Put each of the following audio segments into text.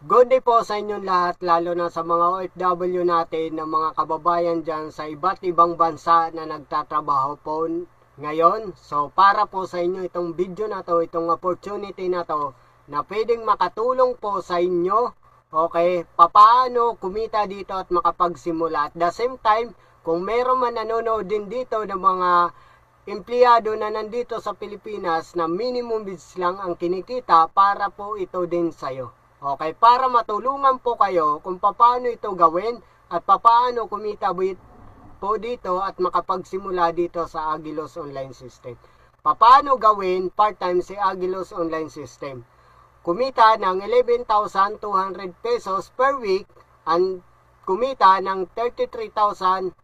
Good day po sa inyong lahat, lalo na sa mga OFW natin na mga kababayan dyan sa iba't ibang bansa na nagtatrabaho po ngayon. So para po sa inyo itong video na to, itong opportunity na to na pwedeng makatulong po sa inyo, okay, papaano kumita dito at makapagsimula. At the same time, kung meron man nanonood din dito ng mga empleyado na nandito sa Pilipinas na minimum wage lang ang kinikita, para po ito din sa'yo. Okay, para matulungan po kayo kung paano ito gawin at paano kumita po dito at makapagsimula dito sa Agilos Online System. Paano gawin part-time si Agilos Online System? Kumita ng 11,200 pesos per week and kumita ng 33,600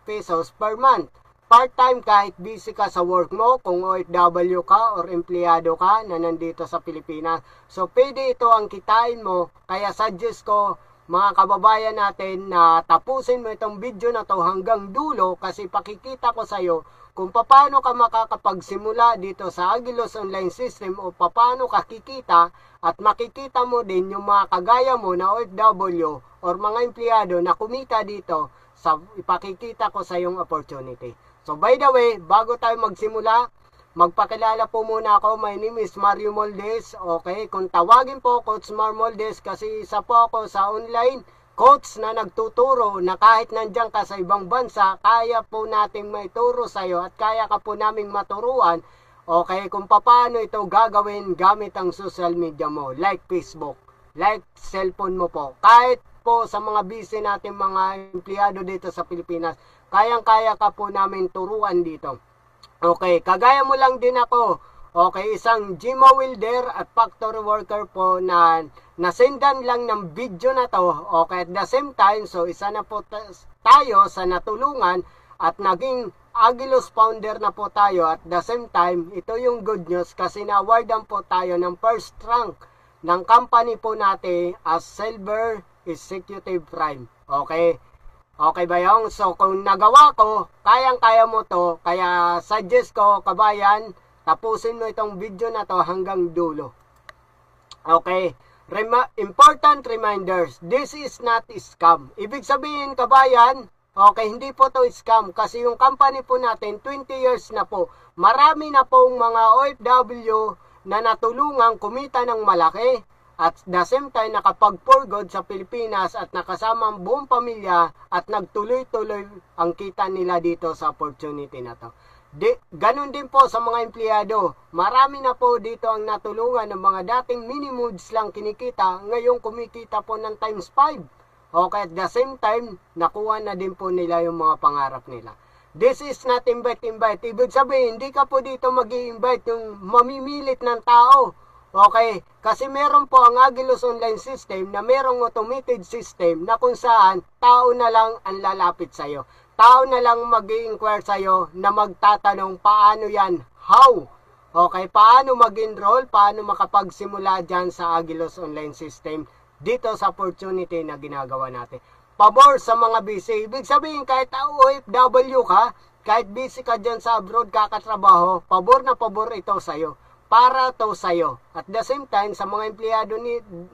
pesos per month. Part-time kahit busy ka sa work mo, kung OFW ka or empleyado ka na nandito sa Pilipinas. So, pwede ito ang kitain mo. Kaya suggest ko, mga kababayan natin, na tapusin mo itong video na to hanggang dulo kasi pakikita ko sa iyo kung paano ka makakapagsimula dito sa Agilos Online System o paano ka kikita at makikita mo din yung mga kagaya mo na OFW or mga empleyado na kumita dito sa ipakikita ko sa yung opportunity. So by the way, bago tayo magsimula, magpakilala po muna ako. My name is Mario Moldes. Okay, kung tawagin po Coach Mar Moldes kasi isa po ako sa online coach na nagtuturo na kahit nandiyan ka sa ibang bansa, kaya po nating maituro sa iyo at kaya ka po naming maturuan. Okay, kung paano ito gagawin gamit ang social media mo, like Facebook, like cellphone mo po. Kahit po sa mga busy natin mga empleyado dito sa Pilipinas, kayang-kaya ka po namin turuan dito. Okay, kagaya mo lang din ako. Okay, isang Gmo welder at factory worker po na nasendan lang ng video na to. Okay, at the same time, so isa na po tayo sa natulungan at naging Agilos founder na po tayo. At the same time, ito yung good news kasi na-awardan po tayo ng first rank ng company po natin as Silver Executive Prime. Okay? Okay ba yung? So, kung nagawa ko, kayang-kaya mo to. Kaya, suggest ko, kabayan, tapusin mo itong video na to hanggang dulo. Okay. Important reminders. This is not scam. Ibig sabihin, kabayan, okay, hindi po to scam. Kasi yung company po natin, 20 years na po. Marami na pong mga OFW na natulungang kumita ng malaki. At the same time, nakapag-for good sa Pilipinas at nakasama ang buong pamilya at nagtuloy-tuloy ang kita nila dito sa opportunity na to. Ganon din po sa mga empleyado. Marami na po dito ang natulungan ng mga dating minimum lang kinikita. Ngayon kumikita po ng times 5. Okay, at the same time, nakuha na din po nila yung mga pangarap nila. This is not invite. Ibig sabihin, hindi ka po dito mag-i-invite yung mamimilit ng tao. Okay, kasi meron po ang Agilos Online System na merong automated system na kung saan tao na lang ang lalapit sa'yo. Tao na lang mag-i-inquire sa'yo na magtatanong paano yan, how? Okay, paano mag-enroll, paano makapagsimula dyan sa Agilos Online System dito sa opportunity na ginagawa natin. Pabor sa mga busy. Ibig sabihin kahit OFW ka, kahit busy ka dyan sa abroad kakatrabaho, pabor na pabor ito sa'yo. Para to sa'yo. At the same time, sa mga empleyado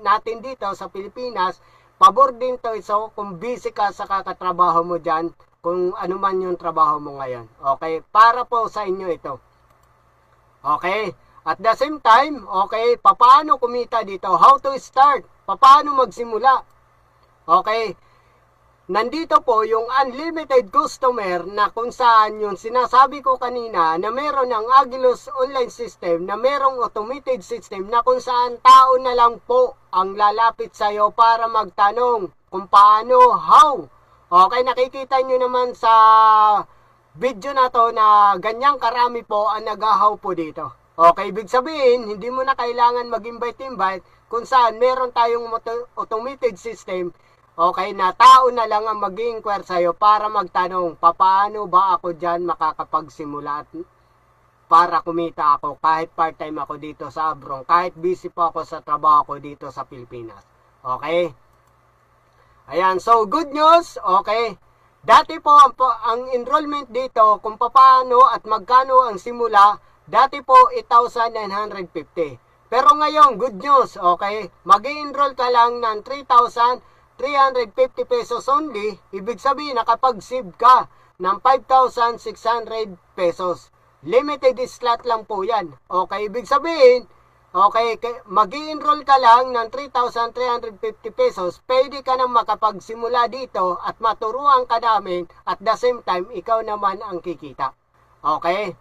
natin dito sa Pilipinas, pabor din to iso kung busy ka sa kakatrabaho mo dyan, kung ano man yung trabaho mo ngayon. Okay? Para po sa inyo ito. Okay? At the same time, okay, paano kumita dito? How to start? Paano magsimula? Okay? Nandito po yung unlimited customer na kung saan yung sinasabi ko kanina na meron ng Agilos Online System na merong automated system na kung saan tao na lang po ang lalapit sa'yo para magtanong kung paano, how. Okay, nakikita nyo naman sa video na to na ganyang karami po ang nag-how po dito. Okay, ibig sabihin, hindi mo na kailangan mag-invite kung saan meron tayong automated system. Okay, na tao na lang ang mag-i-inquire sa'yo para magtanong, paano ba ako dyan makakapagsimula para kumita ako kahit part-time ako dito sa abroad, kahit busy po ako sa trabaho ko dito sa Pilipinas. Okay? Ayan, so good news, okay? Dati po ang enrollment dito, kung paano at magkano ang simula, dati po 8,950. Pero ngayon, good news, okay? Mag-i-enroll ka lang ng 3,350 pesos only. Ibig sabihin, nakapag-save ka ng 5,600 pesos. Limited slot lang po yan. Okay, ibig sabihin, okay, mag-i-enroll ka lang ng 3,350 pesos. Pwede ka nang makapagsimula dito at maturuan ka namin at the same time, ikaw naman ang kikita. Okay?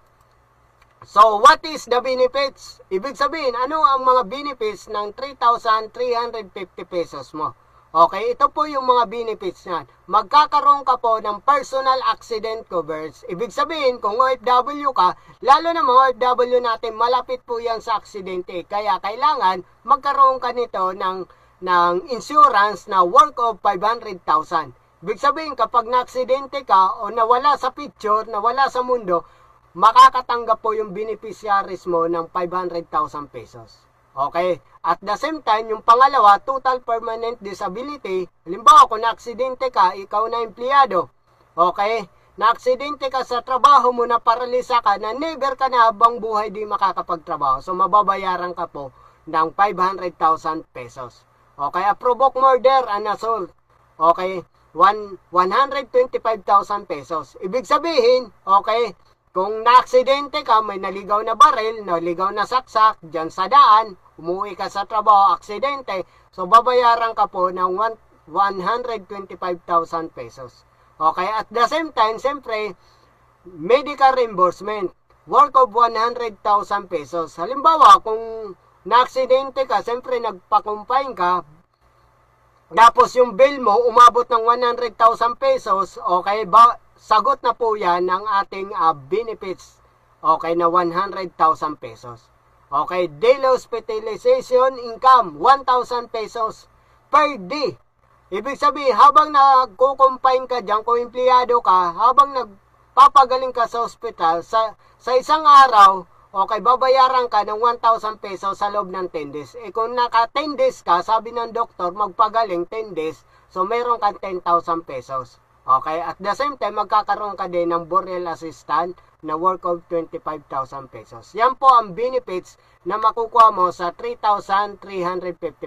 So, what is the benefits? Ibig sabihin, ano ang mga benefits ng 3,350 pesos mo? Okay, ito po yung mga benefits niyan. Magkakaroon ka po ng personal accident coverage. Ibig sabihin, kung OFW ka, lalo na mga OFW natin, malapit po yan sa aksidente. Kaya kailangan magkaroon ka nito ng insurance na worth of 500,000. Ibig sabihin, kapag na-aksidente ka o nawala sa picture, nawala sa mundo, makakatanggap po yung beneficiaries mo ng 500,000 pesos. Okay? At the same time, yung pangalawa, total permanent disability. Halimbawa, kung na-aksidente ka, ikaw na empleyado. Okay? Na-aksidente ka sa trabaho mo, na paralisa ka, na never ka na habang buhay di makakapagtrabaho. So, mababayaran ka po ng 500,000 pesos. Okay? A provoked murder and assault. Okay? 125,000 pesos. Ibig sabihin, okay, kung na-aksidente ka, may naligaw na baril, naligaw na saksak, dyan sa daan, umuwi ka sa trabaho, aksidente, so babayaran ka po ng 125,000 pesos. Okay, at the same time, siyempre, medical reimbursement, worth of 100,000 pesos. Halimbawa, kung na-aksidente ka, siyempre nagpa-confine ka, tapos yung bill mo umabot ng 100,000 pesos, okay ba? Sagot na po yan ng ating benefits, okay, na 100,000 pesos. Okay, daily hospitalization income, 1,000 pesos per day. Ibig sabihin, habang nagko-confine ka dyan, kung empleyado ka, habang nagpapagaling ka sa hospital, sa isang araw, okay, babayaran ka ng 1,000 pesos sa loob ng 10 days. Eh kung naka 10 days ka, sabi ng doktor, magpagaling 10 days, so meron kang 10,000 pesos. Okay, at the same time, magkakaroon ka din ng burial assistant na worth of 25,000 pesos. Yan po ang benefits na makukuha mo sa 3,350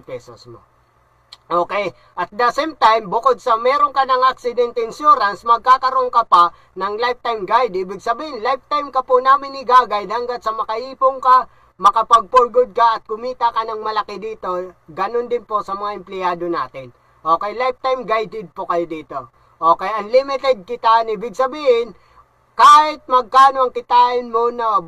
pesos mo. Okay, at the same time, bukod sa meron ka ng accident insurance, magkakaroon ka pa ng lifetime guide. Ibig sabihin, lifetime ka po namin i-guide hanggat sa makaipong ka, makapag-for good ka at kumita ka ng malaki dito. Ganon din po sa mga empleyado natin. Okay, lifetime guided po kayo dito. Okay, unlimited kitaan. Ibig sabihin, kahit magkano ang kitain mo na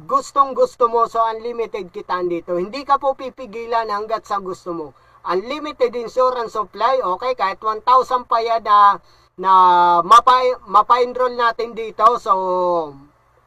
gustong-gusto mo, so unlimited kitaan dito. Hindi ka po pipigilan hanggat sa gusto mo. Unlimited insurance supply, okay, kahit 1,000 pa yan na mapa-enroll natin dito. So,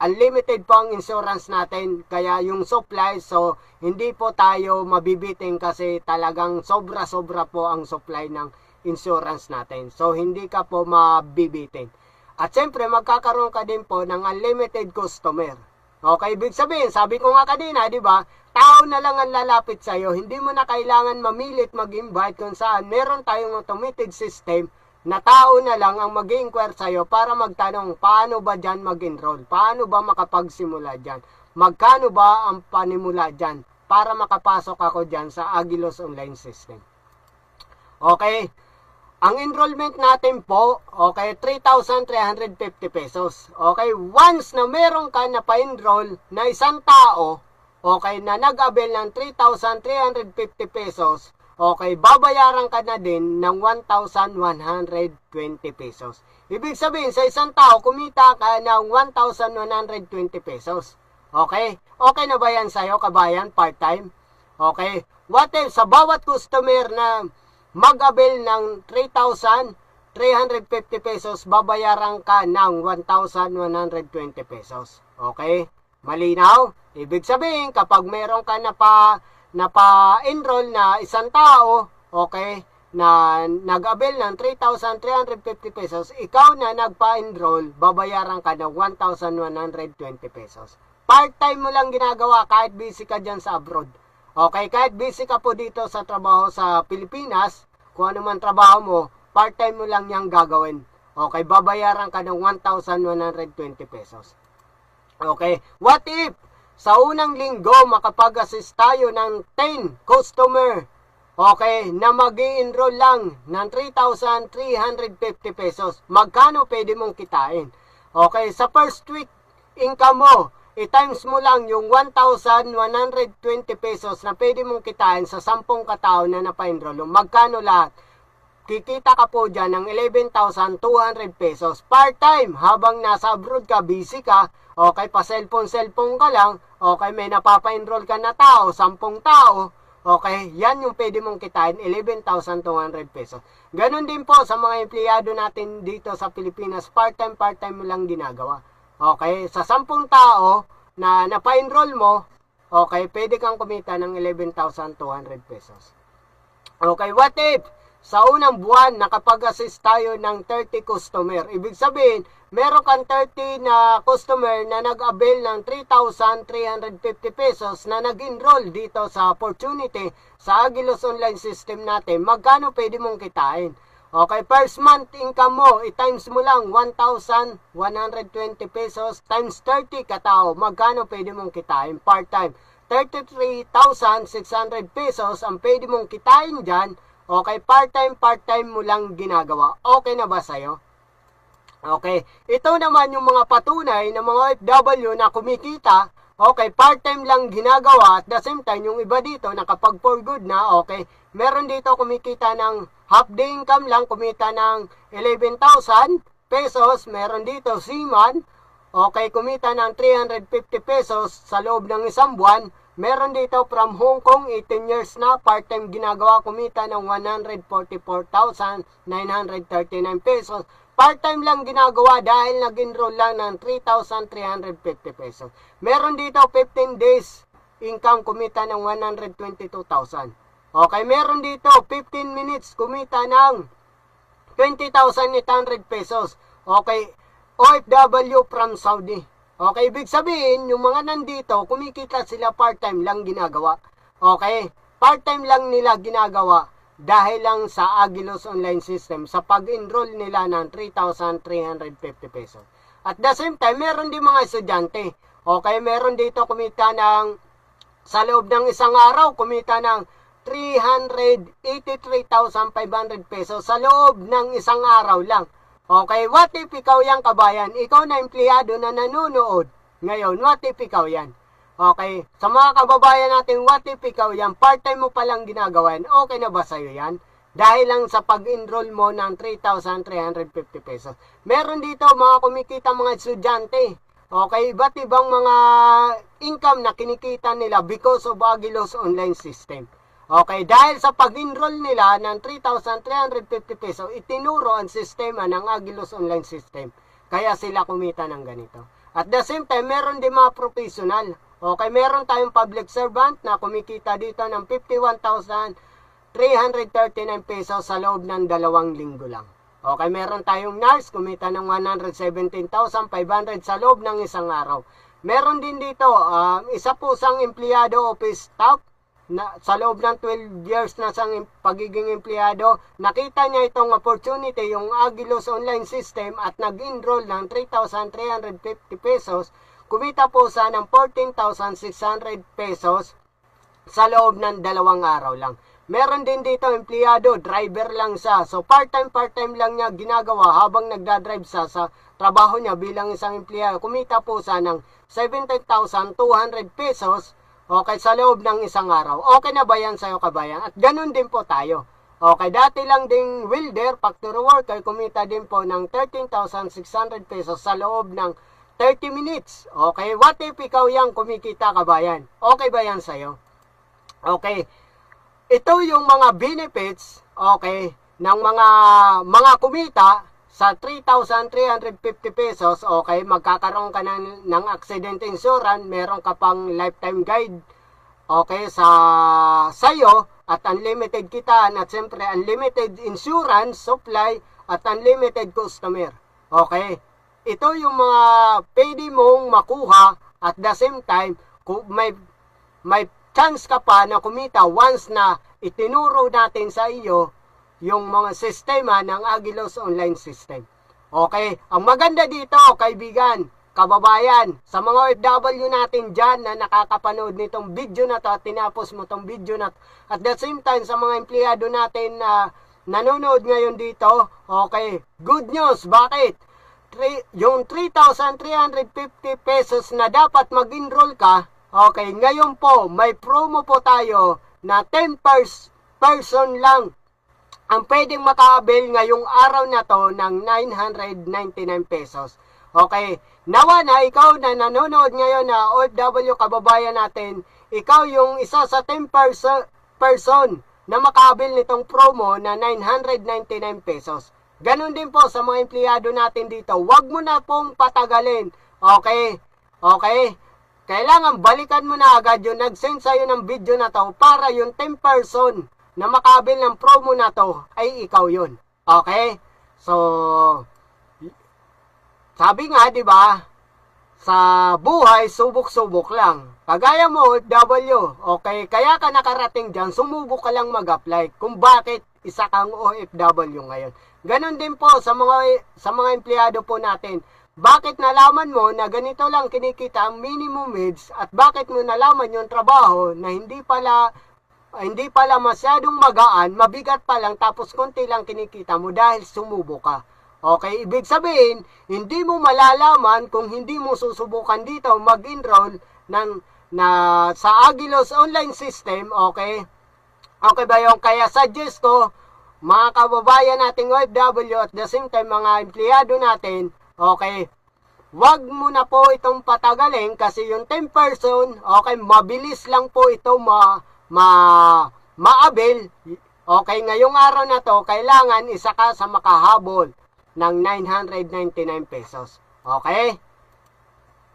unlimited po ang insurance natin. Kaya yung supply, so hindi po tayo mabibiting kasi talagang sobra-sobra po ang supply ng insurance natin. So, hindi ka po mabibitin. At syempre, magkakaroon ka din po ng unlimited customer. Okay, ibig sabihin, sabi ko nga kanina, di ba, tao na lang ang lalapit sa'yo. Hindi mo na kailangan mamilit mag-invite kung saan. Meron tayong automated system na tao na lang ang mag-inquire sa'yo para magtanong, paano ba dyan mag-enroll? Paano ba makapagsimula dyan? Magkano ba ang panimula dyan? Para makapasok ako dyan sa Agilos Online System. Okay, ang enrollment natin po, okay, 3,350 pesos. Okay, once na meron ka na pa-enroll na isang tao, okay, na nag-avail ng 3,350 pesos, okay, babayaran ka na din ng 1,120 pesos. Ibig sabihin, sa isang tao, kumita ka ng 1,120 pesos. Okay? Okay na ba yan sa'yo, kabayan, part-time? Okay? What if, sa bawat customer na mag-avail ng 3,350 pesos, babayaran ka ng 1,120 pesos. Okay? Malinaw? Ibig sabihin, kapag meron ka napa-enroll na isang tao, okay, na nag-avail ng 3,350 pesos, ikaw na nagpa-enroll, babayaran ka ng 1,120 pesos. Part-time mo lang ginagawa kahit busy ka dyan sa abroad. Okay, kahit busy ka po dito sa trabaho sa Pilipinas, kung ano man trabaho mo, part-time mo lang niyang gagawin. Okay, babayaran ka ng 1,120 pesos. Okay, what if sa unang linggo, makapag-assist tayo ng 10 customer, okay, na mag-i-enroll lang ng 3,350 pesos. Magkano pwede mong kitain? Okay, sa first week, income mo, i-times mo lang yung 1,120 pesos na pwede mong kitain sa 10 katao na napa-enroll. Magkano lahat? Kikita ka po dyan ng 11,200 pesos. Part-time, habang nasa abroad ka, busy ka, okay, pa cellphone ka lang, okay, may napapa-enroll ka na tao, 10 tao, okay, yan yung pwede mong kitain, 11,200 pesos. Ganon din po sa mga empleyado natin dito sa Pilipinas, part-time mo lang ginagawa. Okay, sa 10 tao na napa-enroll mo, okay, pwede kang kumita ng 11,200 pesos. Okay, what if sa unang buwan, nakapag-assist tayo ng 30 customer. Ibig sabihin, meron kang 30 na customer na nag-avail ng 3,350 pesos na nag-enroll dito sa opportunity sa Agilus Online System natin. Magkano pwede mong kitain? Okay, first month income mo, i-times mo lang 1,120 pesos times 30 katao. Magkano pwede mong kitain? Part-time, 33,600 pesos ang pwede mong kitain dyan. Okay, part-time mo lang ginagawa. Okay na ba sa'yo? Okay, ito naman yung mga patunay ng mga OFW na kumikita. Okay, part-time lang ginagawa at the same time, yung iba dito nakapag for good na, okay, meron dito kumikita ng half day income lang, kumita ng 11,000 pesos. Meron dito seaman, okay, kumita ng 350 pesos sa loob ng isang buwan. Meron dito from Hong Kong, 18 years na, part-time ginagawa, kumita ng 144,939 pesos. Part-time lang ginagawa dahil nag-enroll lang ng 3,350 pesos. Meron dito 15 days income, kumita ng 122,000. Okay, meron dito 15 minutes, kumita ng 20,800 pesos. Okay, OFW from Saudi. Okay, ibig sabihin, yung mga nandito, kumikita sila part-time lang ginagawa. Okay, part-time lang nila ginagawa dahil lang sa Agilus Online System sa pag-enroll nila ng 3,350 pesos. At the same time, meron din mga estudyante. Okay, meron dito kumita ng, sa loob ng isang araw, kumita ng 383,500 pesos sa loob ng isang araw lang. Okay, what if ikaw yan, kabayan? Ikaw na empleyado na nanonood ngayon, what if ikaw yan? Okay, sa mga kababayan natin, what if ikaw yan? Part-time mo palang ginagawa yan, okay na ba sa'yo yan? Dahil lang sa pag-enroll mo ng 3,350 pesos. Meron dito mga kumikita mga estudyante. Okay, iba't ibang mga income na kinikita nila because of Agilus Online System. Okay, dahil sa pag-enroll nila ng 3,350 pesos, itinuro ang sistema ng Agilus Online System. Kaya sila kumita ng ganito. At the same time, meron din mga professional. Okay, meron tayong public servant na kumikita dito ng 51,339 pesos sa loob ng 2 linggo lang. Okay, meron tayong nurse, kumita ng 117,500 sa loob ng isang araw. Meron din dito, isa po sang empleyado office staff, na sa loob ng 12 years na sang pagiging empleyado, nakita niya itong opportunity, yung Agilus Online System, at nag-enroll ng 3,350 pesos, kumita po sa ng 14,600 pesos sa loob ng 2 araw lang. Meron din dito empleyado, driver lang siya. So part-time lang niya ginagawa habang nagdadrive siya sa trabaho niya bilang isang empleyado. Kumita po sa ng 17,200 pesos, okay, sa loob ng isang araw. Okay na ba yan sa'yo, kabayan? At ganun din po tayo. Okay, dati lang ding welder, factory worker, kumita din po ng 13,600 pesos sa loob ng 30 minutes. Okay, what if ikaw yang kumikita, kabayan? Okay ba yan sa'yo? Okay, ito yung mga benefits, okay, ng mga kumita sa 3,350 pesos, okay, magkakaroon ka ng accident insurance, meron ka pang lifetime guide, okay, sa'yo, at unlimited kitaan, at siyempre unlimited insurance, supply, at unlimited customer. Okay, ito yung mga pwede mong makuha, at the same time, may chance ka pa na kumita once na itinuro natin sa iyo yung mga sistema ng Agilus Online System. Okay, ang maganda dito, kaibigan, kababayan, sa mga OFW natin dyan na nakakapanood nitong video na to at tinapos mo tong video na to. At the same time, sa mga empleyado natin na nanonood ngayon dito, okay, good news. Bakit? Yung 3,350 pesos na dapat mag-enroll ka, okay, ngayon po, may promo po tayo na 10 person lang ang pwedeng maka-avail ngayong araw na to ng 999 pesos. Okay, nawa na ikaw na nanonood ngayon na OFW kababayan natin, ikaw yung isa sa 10 person na maka-avail nitong promo na 999 pesos. Ganon din po sa mga empleyado natin dito. Huwag mo na pong patagalin. Okay? Okay? Kailangan balikan mo na agad yung nag-send sa'yo ng video na to para yung 10 person na makabil ng promo na to ay ikaw yun. Okay? So, sabi nga, di ba, sa buhay, subok-subok lang. Kagaya mo, OFW, okay, kaya ka nakarating dyan, sumubok ka lang mag-apply kung bakit isa kang OFW ngayon. Ganon din po sa mga empleyado po natin. Bakit nalaman mo na ganito lang kinikita ang minimum wage at bakit mo nalaman yung trabaho na hindi pala masyadong magaan, mabigat pa lang tapos konti lang kinikita mo dahil sumubo ka. Okay, ibig sabihin, hindi mo malalaman kung hindi mo susubukan dito mag-enroll sa Agilos online system, okay? Okay ba yung kaya suggest ko, mga kababayan nating OFW at the same time mga empleyado natin, okay, wag mo na po itong patagalin kasi yung 10 person, okay, mabilis lang po ito ma-avail. Okay, ngayong araw na to, kailangan isa ka sa makahabol ng 999 pesos. Okay?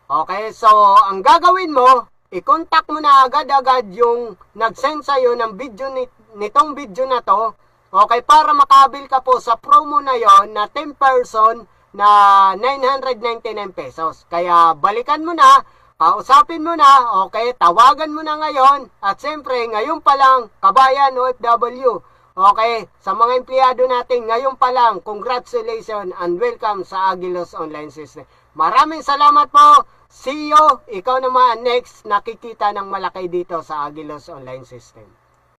Okay, so ang gagawin mo, i-contact mo na agad-agad yung nag-send sa'yo ng video nitong video na to. Okay, para makabil ka po sa promo na yon na 10 person na 999 pesos. Kaya balikan mo na, kausapin mo na, okay, tawagan mo na ngayon. At siyempre, ngayon pa lang, kabayan OFW. Okay, sa mga empleyado natin, ngayon pa lang, congratulations and welcome sa Agilos Online System. Maraming salamat po. See you. Ikaw naman next nakikita ng malaki dito sa Agilos Online System.